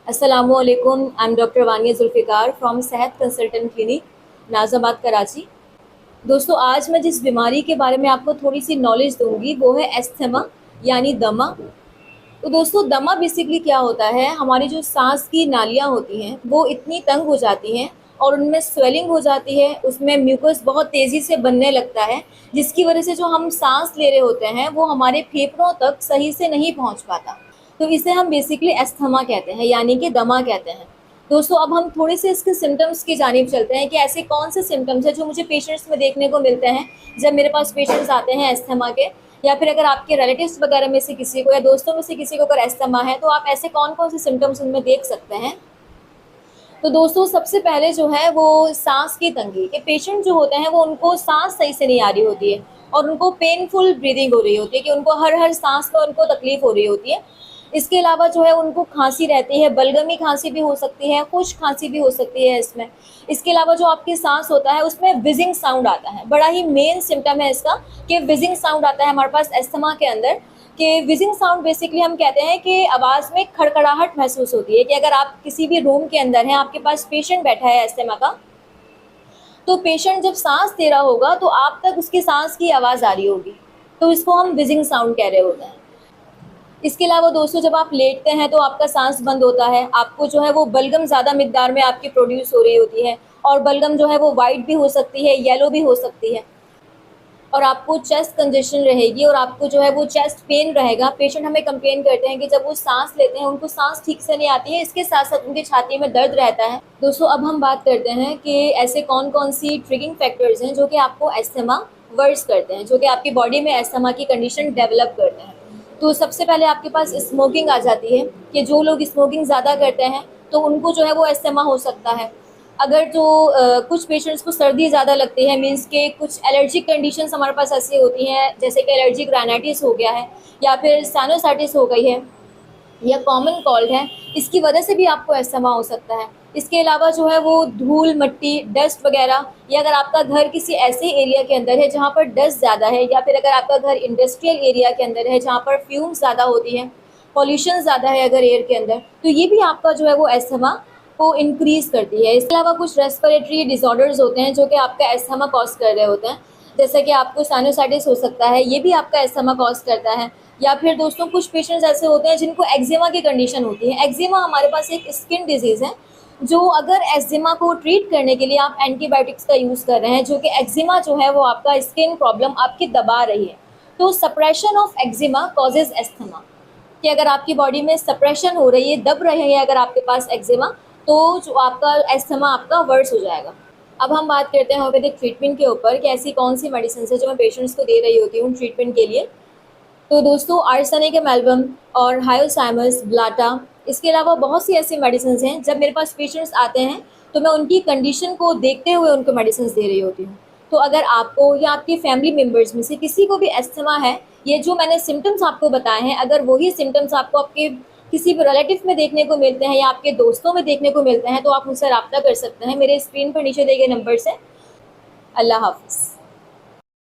अस्सलामुअलैकुम। I am doctor Wania Zulfiqar from Sehat consultant clinic, Nazabad, Karachi. दोस्तों, आज मैं जिस बीमारी के बारे में आपको थोड़ी सी नॉलेज दूंगी वो है एस्थमा यानी दमा। तो दोस्तों, दमा बेसिकली क्या होता है, हमारी जो सांस की नालियाँ होती हैं वो इतनी तंग हो जाती हैं और उनमें स्वेलिंग हो जाती है, उसमें म्यूकस बहुत तेज़ी से बनने लगता है, जिसकी वजह से जो हम सांस ले रहे होते हैं वो हमारे फेफड़ों तक सही से नहीं पहुंच पाता। तो इसे हम बेसिकली एस्थमा कहते हैं यानी कि दमा कहते हैं। दोस्तों, अब हम थोड़े से इसके सिम्टम्स की जानिब चलते हैं कि ऐसे कौन से सिम्टम्स हैं जो मुझे पेशेंट्स में देखने को मिलते हैं जब मेरे पास पेशेंट्स आते हैं एस्थमा के, या फिर अगर आपके रिलेटिव्स वगैरह में से किसी को या दोस्तों में से किसी को अगर एस्थमा है तो आप ऐसे कौन कौन से सिम्टम्स उनमें देख सकते हैं। तो दोस्तों, सबसे पहले जो है वो सांस की तंगी के पेशेंट जो होते हैं वो उनको सांस सही से नहीं आ रही होती है और उनको पेनफुल ब्रीदिंग हो रही होती है कि उनको हर हर सांस में उनको तकलीफ हो रही होती है। इसके अलावा जो है उनको खांसी रहती है, बलगमी खांसी भी हो सकती है, खुश खांसी भी हो सकती है इसमें। इसके अलावा जो आपकी सांस होता है उसमें विजिंग साउंड आता है, बड़ा ही मेन सिम्टम है इसका कि विजिंग साउंड आता है हमारे पास एस्थमा के अंदर। कि विजिंग साउंड बेसिकली हम कहते हैं कि आवाज़ में खड़खड़ाहट महसूस होती है कि अगर आप किसी भी रूम के अंदर हैं, आपके पास पेशेंट बैठा है एस्थमा का, तो पेशेंट जब सांस दे रहा होगा तो आप तक उसकी सांस की आवाज़ आ रही होगी, तो इसको हम विजिंग साउंड कह रहे होते हैं। इसके अलावा दोस्तों, जब आप लेटते हैं तो आपका सांस बंद होता है, आपको जो है वो बलगम ज़्यादा मिकदार में आपकी प्रोड्यूस हो रही होती है और बलगम जो है वो वाइट भी हो सकती है, येलो भी हो सकती है, और आपको चेस्ट कंजेशन रहेगी और आपको जो है वो चेस्ट पेन रहेगा। पेशेंट हमें कंप्लेन करते हैं कि जब वो सांस लेते हैं उनको सांस ठीक से नहीं आती है, इसके साथ साथ उनकी छाती में दर्द रहता है। दोस्तों, अब हम बात करते हैं कि ऐसे कौन कौन सी ट्रिगिंग फैक्टर्स हैं जो कि आपको एस्थमा वर्स करते हैं, जो कि आपकी बॉडी में एस्थमा की कंडीशन डेवलप करते हैं। तो सबसे पहले आपके पास स्मोकिंग आ जाती है कि जो लोग स्मोकिंग ज़्यादा करते हैं तो उनको जो है वो एस्थमा हो सकता है। अगर जो कुछ पेशेंट्स को सर्दी ज़्यादा लगती है, मीन्स के कुछ एलर्जिक कंडीशंस हमारे पास ऐसी होती हैं जैसे कि एलर्जिक राइनाइटिस हो गया है या फिर साइनोसाइटिस हो गई है या कॉमन कोल्ड है, इसकी वजह से भी आपको एस्थमा हो सकता है। इसके अलावा जो है वो धूल मट्टी डस्ट वगैरह, या अगर आपका घर किसी ऐसे एरिया के अंदर है जहाँ पर डस्ट ज़्यादा है, या फिर अगर आपका घर इंडस्ट्रियल एरिया के अंदर है जहाँ पर फ्यूम्स ज़्यादा होती हैं, पॉल्यूशन ज़्यादा है अगर एयर के अंदर, तो ये भी आपका जो है वो एस्थमा को इंक्रीज़ करती है। इसके अलावा कुछ रेस्पिरेटरी डिसऑर्डर्स होते हैं जो कि आपका एस्थमा कॉज कर रहे होते हैं, जैसे कि आपको साइनोसाइटिस हो सकता है, ये भी आपका एस्थमा कॉज करता है। या फिर दोस्तों, कुछ पेशेंट्स ऐसे होते हैं जिनको एक्जिमा की कंडीशन होती है। एक्जिमा हमारे पास एक स्किन डिजीज़ है जो अगर एक्जिमा को ट्रीट करने के लिए आप एंटीबायोटिक्स का यूज़ कर रहे हैं, जो कि एक्जिमा जो है वो आपका स्किन प्रॉब्लम आपकी दबा रही है, तो suppression of eczema causes asthma, कि अगर आपकी बॉडी में सप्रेशन हो रही है, दब रहे हैं अगर आपके पास एक्जिमा, तो जो आपका एस्थमा आपका वर्स हो जाएगा। अब हम बात करते हैं होम्योपैथिक ट्रीटमेंट के ऊपर कि ऐसी कौन सी मेडिसिन है जो मैं पेशेंट्स को दे रही होती हूँ ट्रीटमेंट के लिए। तो दोस्तों, आर्सेनिक एल्बम और हायोसाइमस ब्लाटा, इसके अलावा बहुत सी ऐसी मेडिसिन हैं जब मेरे पास पेशेंट्स आते हैं तो मैं उनकी कंडीशन को देखते हुए उनको मेडिसिन दे रही होती हूँ। तो अगर आपको या आपके फैमिली मेम्बर्स में से किसी को भी एस्थमा है, ये जो मैंने सिम्टम्स आपको बताए हैं, अगर वही सिम्टम्स आपको आपके किसी भी रिलेटिव में देखने को मिलते हैं या आपके दोस्तों में देखने को मिलते हैं तो आप मुझसे रब्ता कर सकते हैं मेरे स्क्रीन पर नीचे दिए गए नंबर से। अल्लाह हाफ़िज़।